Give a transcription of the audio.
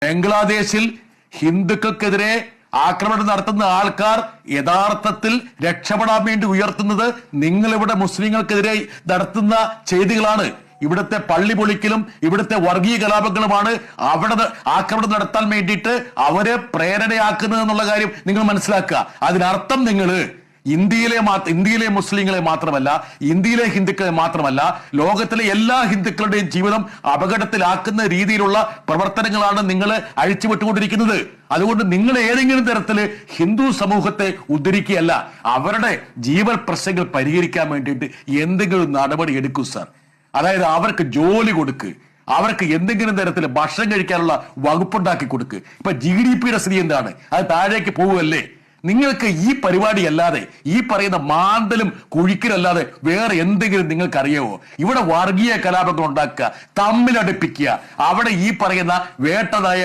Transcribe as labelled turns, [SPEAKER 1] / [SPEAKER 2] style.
[SPEAKER 1] ബംഗ്ലാദേശിൽ ഹിന്ദുക്കൾക്കെതിരെ ആക്രമണം നടത്തുന്ന ആൾക്കാർ യഥാർത്ഥത്തിൽ രക്ഷപ്പെടാൻ വേണ്ടി ഉയർത്തുന്നത് നിങ്ങളിവിടെ മുസ്ലിങ്ങൾക്കെതിരെ നടത്തുന്ന ചെയ്തികളാണ്. ഇവിടുത്തെ പള്ളി പൊളിക്കലും ഇവിടുത്തെ വർഗീയ കലാപങ്ങളുമാണ് അവിടെ ആക്രമണം നടത്താൻ വേണ്ടിയിട്ട് അവരെ പ്രേരണയാക്കുന്നത് എന്നുള്ള കാര്യം നിങ്ങൾ മനസ്സിലാക്കുക. അതിനർത്ഥം നിങ്ങള് ഇന്ത്യയിലെ മുസ്ലിങ്ങളെ മാത്രമല്ല, ഇന്ത്യയിലെ ഹിന്ദുക്കളെ മാത്രമല്ല, ലോകത്തിലെ എല്ലാ ഹിന്ദുക്കളുടെയും ജീവിതം അപകടത്തിലാക്കുന്ന രീതിയിലുള്ള പ്രവർത്തനങ്ങളാണ് നിങ്ങൾ അഴിച്ചുവിട്ടുകൊണ്ടിരിക്കുന്നത്. അതുകൊണ്ട് നിങ്ങൾ ഏതെങ്കിലും തരത്തില് ഹിന്ദു സമൂഹത്തെ ഉദ്ധരിക്കുകയല്ല, അവരുടെ ജീവൽ പ്രശ്നങ്ങൾ പരിഹരിക്കാൻ വേണ്ടിയിട്ട് എന്തെങ്കിലും നടപടി എടുക്കൂ സാർ. അതായത് അവർക്ക് ജോലി കൊടുക്ക്, അവർക്ക് എന്തെങ്കിലും തരത്തിൽ ഭക്ഷണം കഴിക്കാനുള്ള വകുപ്പുണ്ടാക്കി കൊടുക്ക്. ഇപ്പൊ GDP-യുടെ സ്ഥിതി എന്താണ്? അത് താഴേക്ക് പോവുകയല്ലേ? നിങ്ങൾക്ക് ഈ പരിപാടി അല്ലാതെ, ഈ പറയുന്ന മാന്തലും കുഴിക്കലല്ലാതെ വേറെ എന്തെങ്കിലും നിങ്ങൾക്ക് അറിയാവോ? ഇവിടെ വർഗീയ കലാപങ്ങൾ ഉണ്ടാക്കുക, തമ്മിലടുപ്പിക്കുക, അവിടെ ഈ പറയുന്ന വേട്ടനായ